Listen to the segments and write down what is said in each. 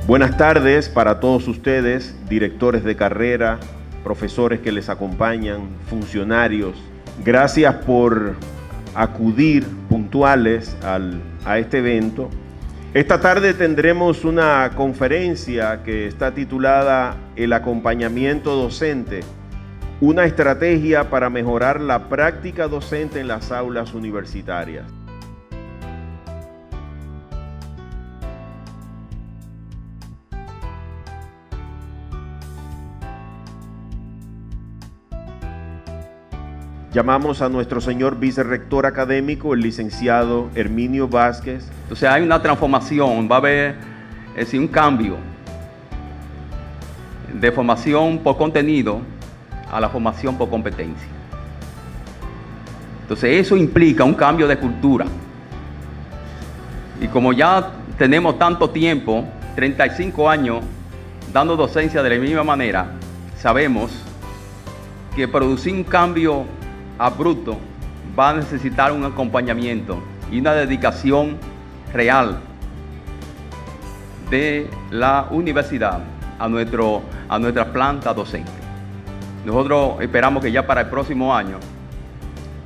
Buenas tardes para todos ustedes, directores de carrera, profesores que les acompañan, funcionarios. Gracias por acudir puntuales a este evento. Esta tarde tendremos una conferencia que está titulada El acompañamiento docente, una estrategia para mejorar la práctica docente en las aulas universitarias. Llamamos a nuestro señor vicerrector académico, el licenciado Herminio Vázquez. Entonces hay una transformación, va a haber un cambio de formación por contenido a la formación por competencia. Entonces eso implica un cambio de cultura. Y como ya tenemos tanto tiempo, 35 años, dando docencia de la misma manera, sabemos que producir un cambio abrupto va a necesitar un acompañamiento y una dedicación real de la universidad a nuestra planta docente. Nosotros esperamos que ya para el próximo año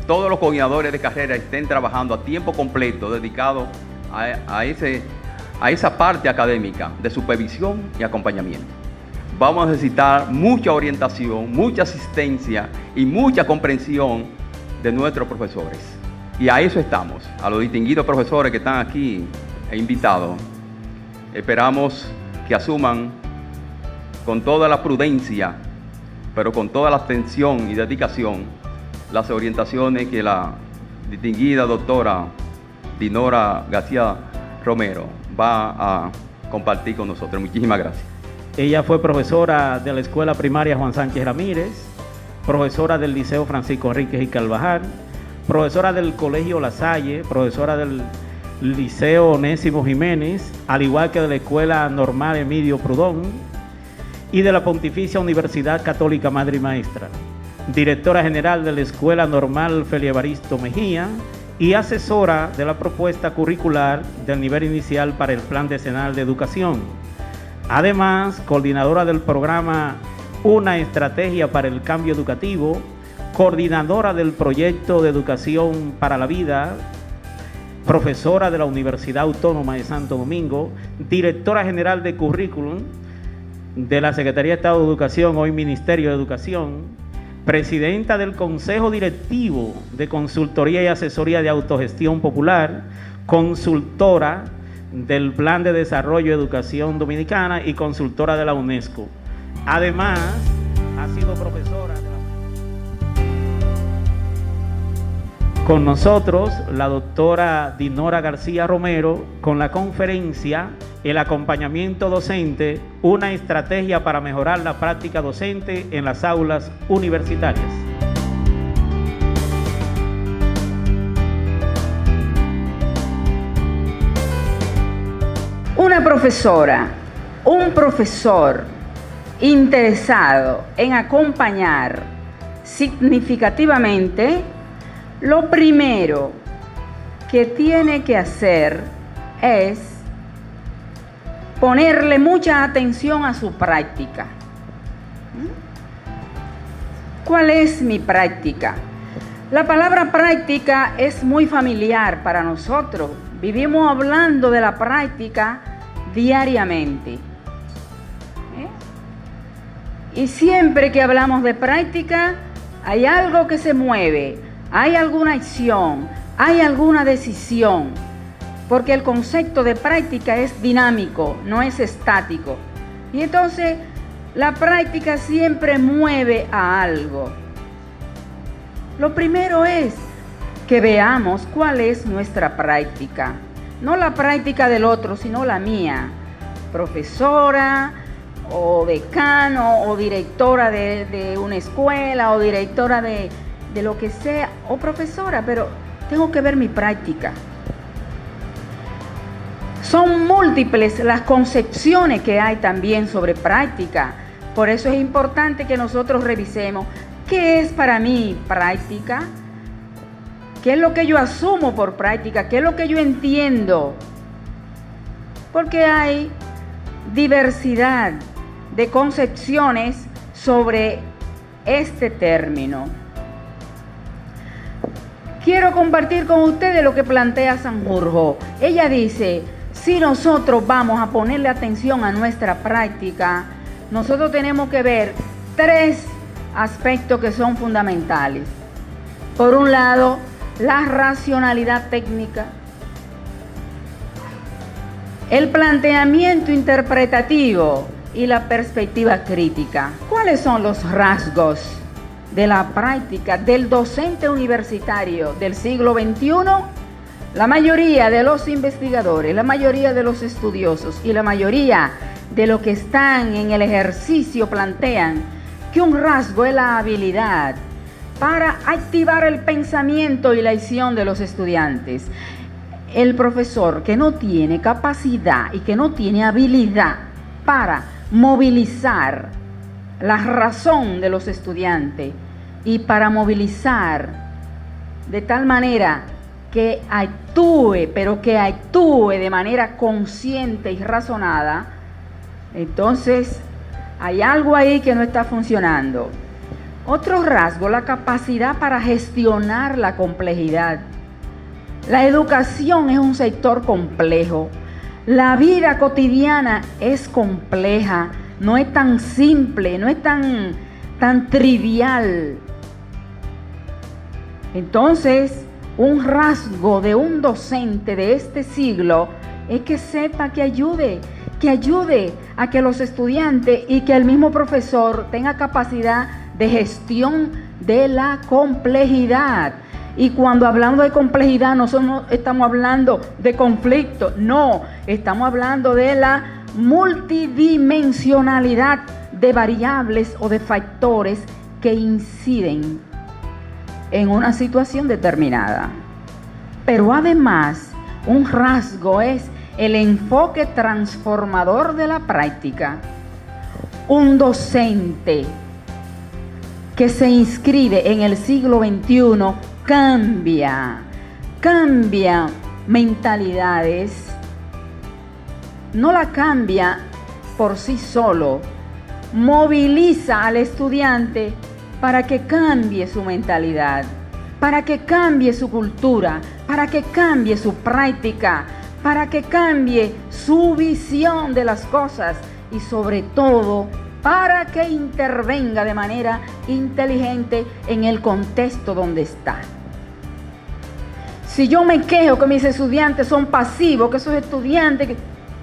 todos los coordinadores de carrera estén trabajando a tiempo completo, dedicados a esa parte académica de supervisión y acompañamiento. Vamos a necesitar mucha orientación, mucha asistencia y mucha comprensión de nuestros profesores. Y a eso estamos, a los distinguidos profesores que están aquí invitados. Esperamos que asuman con toda la prudencia, pero con toda la atención y dedicación, las orientaciones que la distinguida doctora Dinora García Romero va a compartir con nosotros. Muchísimas gracias. Ella fue profesora de la Escuela Primaria Juan Sánchez Ramírez, profesora del Liceo Francisco Enríquez y Carvajal, profesora del Colegio La Salle, profesora del Liceo Onésimo Jiménez, al igual que de la Escuela Normal Emilio Prudón y de la Pontificia Universidad Católica Madre y Maestra, directora general de la Escuela Normal Felia Evaristo Mejía y asesora de la propuesta curricular del nivel inicial para el Plan Decenal de Educación. Además, coordinadora del programa Una Estrategia para el Cambio Educativo, coordinadora del proyecto de Educación para la Vida, profesora de la Universidad Autónoma de Santo Domingo, directora general de Currículum de la Secretaría de Estado de Educación, hoy Ministerio de Educación, presidenta del Consejo Directivo de Consultoría y Asesoría de Autogestión Popular, consultora del Plan de Desarrollo de Educación Dominicana y consultora de la UNESCO. Además, ha sido profesora de Con nosotros, la doctora Dinora García Romero, con la conferencia El acompañamiento docente, una estrategia para mejorar la práctica docente en las aulas universitarias. Una profesora, un profesor interesado en acompañar significativamente, lo primero que tiene que hacer es ponerle mucha atención a su práctica. ¿Cuál es mi práctica? La palabra práctica es muy familiar para nosotros. Vivimos hablando de la práctica diariamente. Y siempre que hablamos de práctica, hay algo que se mueve, hay alguna acción, hay alguna decisión, porque el concepto de práctica es dinámico, no es estático. Y entonces, la práctica siempre mueve a algo. Lo primero es que veamos cuál es nuestra práctica. No la práctica del otro, sino la mía. Profesora, o decano, o directora de una escuela, o directora de lo que sea, o profesora, pero tengo que ver mi práctica. Son múltiples las concepciones que hay también sobre práctica. Por eso es importante que nosotros revisemos qué es para mí práctica, qué es lo que yo asumo por práctica, qué es lo que yo entiendo. Porque hay diversidad de concepciones sobre este término. Quiero compartir con ustedes lo que plantea Sanjurjo. Ella dice, si nosotros vamos a ponerle atención a nuestra práctica, nosotros tenemos que ver 3 aspectos que son fundamentales. Por un lado, la racionalidad técnica, el planteamiento interpretativo y la perspectiva crítica. ¿Cuáles son los rasgos de la práctica del docente universitario del siglo XXI? La mayoría de los investigadores, la mayoría de los estudiosos y la mayoría de los que están en el ejercicio plantean que un rasgo es la habilidad para activar el pensamiento y la acción de los estudiantes. El profesor que no tiene capacidad y que no tiene habilidad para movilizar la razón de los estudiantes y para movilizar de tal manera que actúe, pero que actúe de manera consciente y razonada, entonces hay algo ahí que no está funcionando. Otro rasgo, la capacidad para gestionar la complejidad. La educación es un sector complejo. La vida cotidiana es compleja, no es tan simple, no es tan trivial. Entonces, un rasgo de un docente de este siglo es que sepa que ayude a que los estudiantes y que el mismo profesor tenga capacidad de gestión de la complejidad. Y cuando hablamos de complejidad, no estamos hablando de conflicto, no, estamos hablando de la multidimensionalidad de variables o de factores que inciden en una situación determinada. Pero además, un rasgo es el enfoque transformador de la práctica. Un docente que se inscribe en el siglo XXI cambia mentalidades, no la cambia por sí solo, moviliza al estudiante para que cambie su mentalidad, para que cambie su cultura, para que cambie su práctica, para que cambie su visión de las cosas y sobre todo para que intervenga de manera inteligente en el contexto donde está. Si yo me quejo que mis estudiantes son pasivos, que esos estudiantes,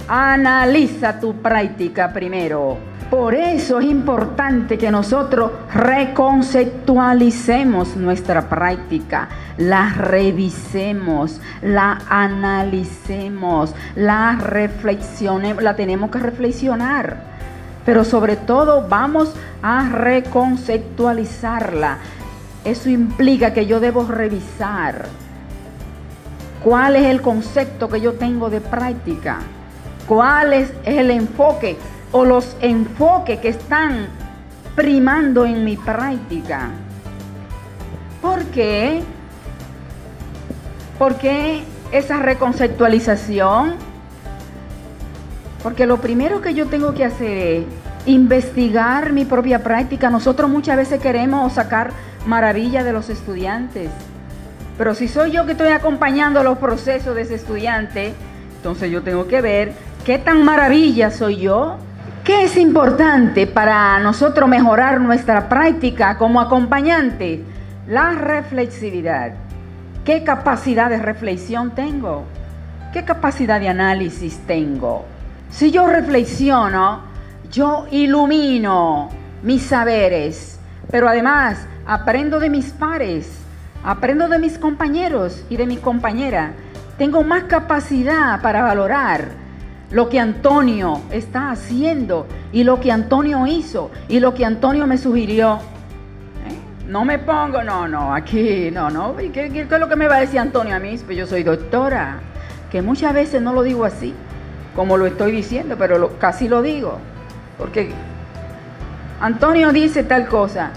analiza tu práctica primero. Por eso es importante que nosotros reconceptualicemos nuestra práctica, la revisemos, la analicemos, la reflexionemos, la tenemos que reflexionar, pero sobre todo vamos a reconceptualizarla. Eso implica que yo debo revisar cuál es el concepto que yo tengo de práctica, cuál es el enfoque o los enfoques que están primando en mi práctica. ¿Por qué? ¿Por qué esa reconceptualización? Porque lo primero que yo tengo que hacer es investigar mi propia práctica. Nosotros muchas veces queremos sacar maravilla de los estudiantes, pero si soy yo que estoy acompañando los procesos de ese estudiante, entonces yo tengo que ver qué tan maravilla soy yo. ¿Qué es importante para nosotros mejorar nuestra práctica como acompañantes? La reflexividad. ¿Qué capacidad de reflexión tengo? ¿Qué capacidad de análisis tengo? Si yo reflexiono, yo ilumino mis saberes, pero además aprendo de mis pares, aprendo de mis compañeros y de mi compañera. Tengo más capacidad para valorar lo que Antonio está haciendo y lo que Antonio hizo y lo que Antonio me sugirió. No me pongo, aquí. ¿Qué es lo que me va a decir Antonio a mí? Pues yo soy doctora, que muchas veces no lo digo así, como lo estoy diciendo, pero casi lo digo, porque Antonio dice tal cosa,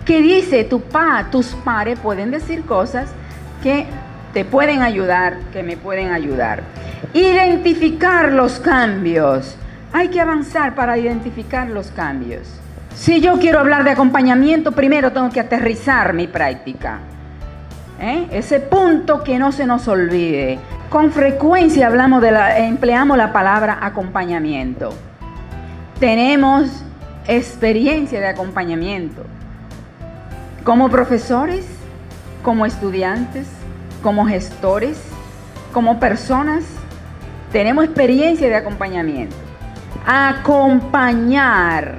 que dice tus pares pueden decir cosas que te pueden ayudar, que me pueden ayudar. Identificar los cambios. Hay que avanzar para identificar los cambios. Si yo quiero hablar de acompañamiento, primero tengo que aterrizar mi práctica. Ese punto que no se nos olvide. Con frecuencia empleamos la palabra acompañamiento. Tenemos experiencia de acompañamiento. Como profesores, como estudiantes, como gestores, como personas, tenemos experiencia de acompañamiento. Acompañar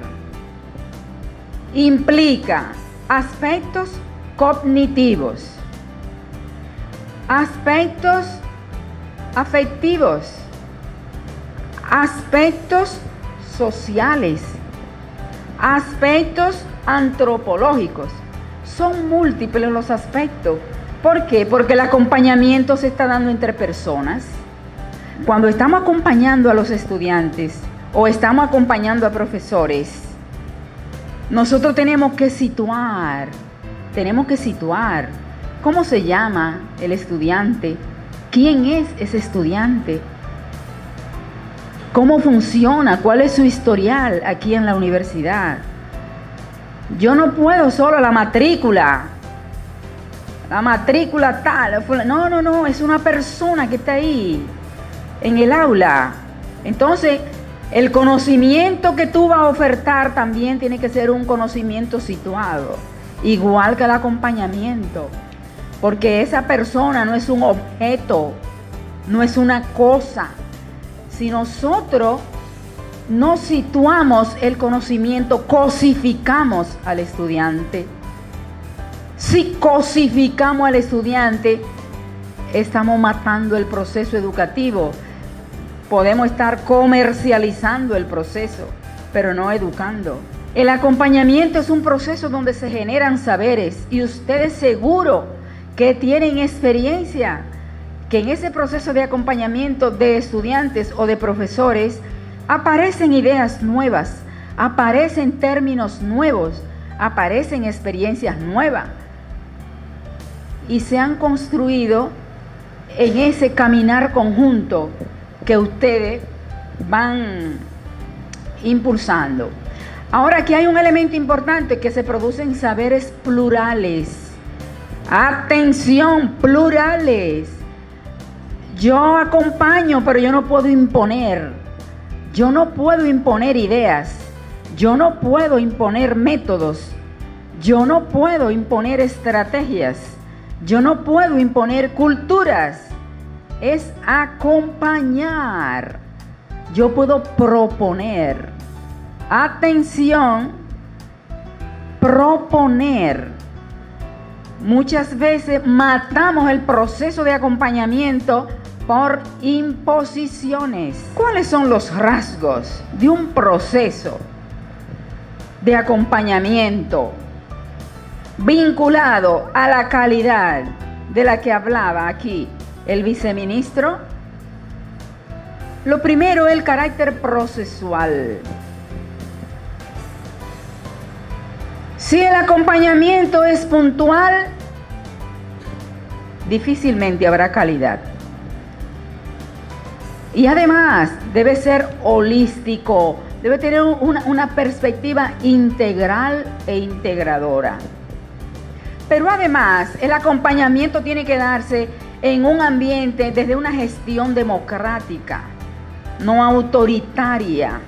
implica aspectos cognitivos, aspectos afectivos, aspectos sociales, aspectos antropológicos. Son múltiples los aspectos. ¿Por qué? Porque el acompañamiento se está dando entre personas. Cuando estamos acompañando a los estudiantes o estamos acompañando a profesores, nosotros tenemos que situar cómo se llama el estudiante, quién es ese estudiante, cómo funciona, cuál es su historial aquí en la universidad. Yo no puedo solo la matrícula tal. No, es una persona que está ahí en el aula. Entonces, el conocimiento que tú vas a ofertar también tiene que ser un conocimiento situado, igual que el acompañamiento, porque esa persona no es un objeto, no es una cosa. Si nosotros no situamos el conocimiento, cosificamos al estudiante. Si cosificamos al estudiante, estamos matando el proceso educativo. Podemos estar comercializando el proceso, pero no educando. El acompañamiento es un proceso donde se generan saberes y ustedes seguro que tienen experiencia, que en ese proceso de acompañamiento de estudiantes o de profesores aparecen ideas nuevas, aparecen términos nuevos, aparecen experiencias nuevas y se han construido en ese caminar conjunto que ustedes van impulsando. Ahora aquí hay un elemento importante, que se producen saberes plurales. Atención, plurales. Yo acompaño, pero yo no puedo imponer. Yo no puedo imponer ideas. Yo no puedo imponer métodos. Yo no puedo imponer estrategias. Yo no puedo imponer culturas. Es acompañar. Yo puedo proponer. Atención, proponer. Muchas veces matamos el proceso de acompañamiento por imposiciones. ¿Cuáles son los rasgos de un proceso de acompañamiento vinculado a la calidad de la que hablaba aquí el viceministro? Lo primero es el carácter procesual. Si el acompañamiento es puntual, difícilmente habrá calidad. Y además debe ser holístico, debe tener una perspectiva integral e integradora. Pero además el acompañamiento tiene que darse en un ambiente desde una gestión democrática, no autoritaria.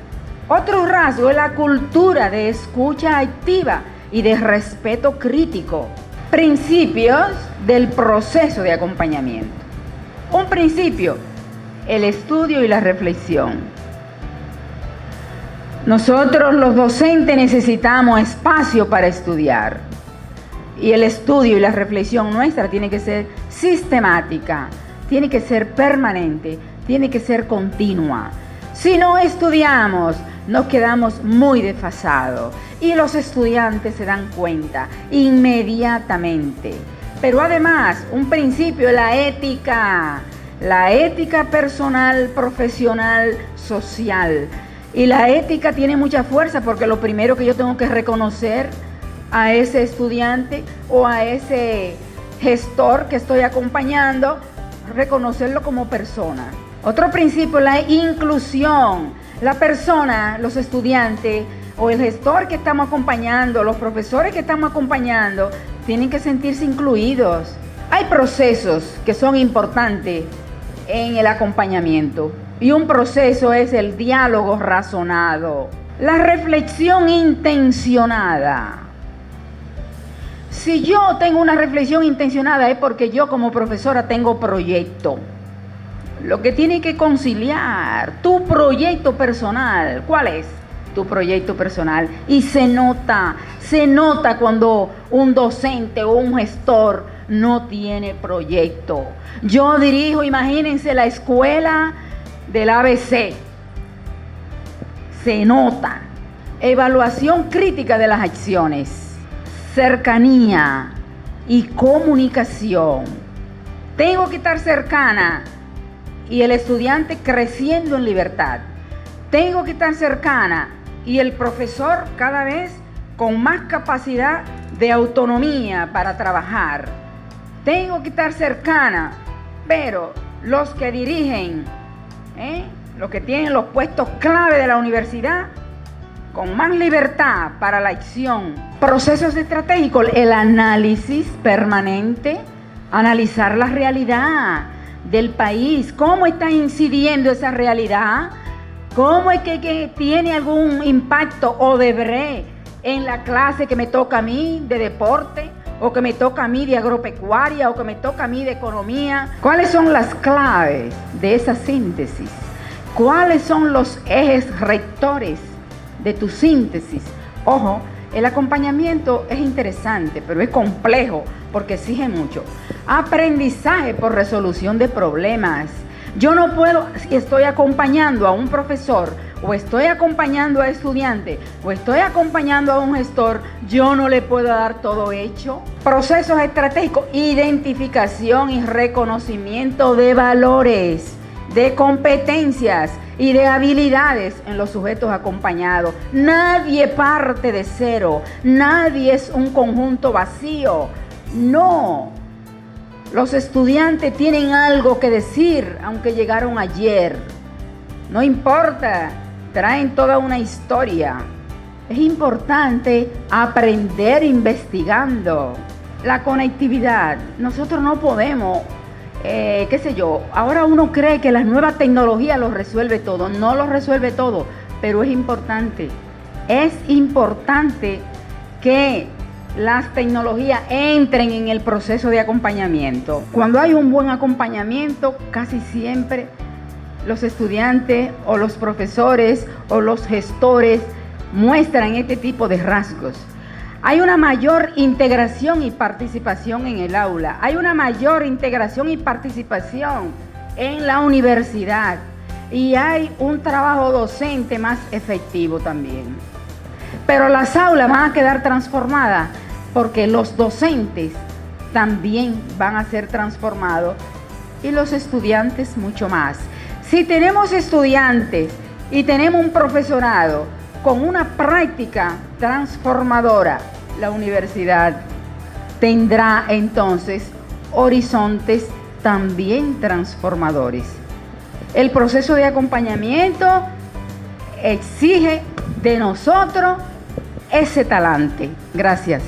Otro rasgo es la cultura de escucha activa y de respeto crítico. Principios del proceso de acompañamiento. Un principio, el estudio y la reflexión. Nosotros los docentes necesitamos espacio para estudiar. Y el estudio y la reflexión nuestra tiene que ser sistemática, tiene que ser permanente, tiene que ser continua. Si no estudiamos, nos quedamos muy desfasados y los estudiantes se dan cuenta inmediatamente. Pero además, un principio es la ética personal, profesional, social. Y la ética tiene mucha fuerza porque lo primero que yo tengo que reconocer a ese estudiante o a ese gestor que estoy acompañando, reconocerlo como persona. Otro principio es la inclusión. La persona, los estudiantes o el gestor que estamos acompañando, los profesores que estamos acompañando, tienen que sentirse incluidos. Hay procesos que son importantes en el acompañamiento y un proceso es el diálogo razonado, la reflexión intencionada. Si yo tengo una reflexión intencionada es porque yo como profesora tengo proyecto. Lo que tiene que conciliar tu proyecto personal. ¿Cuál es tu proyecto personal? Y se nota cuando un docente o un gestor no tiene proyecto. Yo dirijo, imagínense, la escuela del ABC. Se nota. Evaluación crítica de las acciones, cercanía y comunicación. Tengo que estar cercana y el estudiante creciendo en libertad. Tengo que estar cercana y el profesor cada vez con más capacidad de autonomía para trabajar. Tengo que estar cercana, pero los que dirigen, los que tienen los puestos clave de la universidad, con más libertad para la acción. Procesos estratégicos, el análisis permanente, analizar la realidad del país, cómo está incidiendo esa realidad, cómo es que tiene algún impacto o deber en la clase que me toca a mí de deporte, o que me toca a mí de agropecuaria, o que me toca a mí de economía. ¿Cuáles son las claves de esa síntesis? ¿Cuáles son los ejes rectores de tu síntesis? Ojo, el acompañamiento es interesante, pero es complejo porque exige mucho. Aprendizaje por resolución de problemas. Yo no puedo, si estoy acompañando a un profesor, o estoy acompañando a estudiantes, o estoy acompañando a un gestor, yo no le puedo dar todo hecho. Procesos estratégicos, identificación y reconocimiento de valores, de competencias y de habilidades en los sujetos acompañados. Nadie parte de cero, nadie es un conjunto vacío. No, los estudiantes tienen algo que decir, aunque llegaron ayer. No importa, traen toda una historia. Es importante aprender investigando. La conectividad, nosotros no podemos, ahora uno cree que la nueva tecnología lo resuelve todo. No lo resuelve todo, pero es importante. Es importante que las tecnologías entren en el proceso de acompañamiento. Cuando hay un buen acompañamiento, casi siempre los estudiantes o los profesores o los gestores muestran este tipo de rasgos. Hay una mayor integración y participación en el aula. Hay una mayor integración y participación en la universidad. Y hay un trabajo docente más efectivo también. Pero las aulas van a quedar transformadas porque los docentes también van a ser transformados y los estudiantes mucho más. Si tenemos estudiantes y tenemos un profesorado con una práctica transformadora, la universidad tendrá entonces horizontes también transformadores. El proceso de acompañamiento exige de nosotros ese talante. Gracias.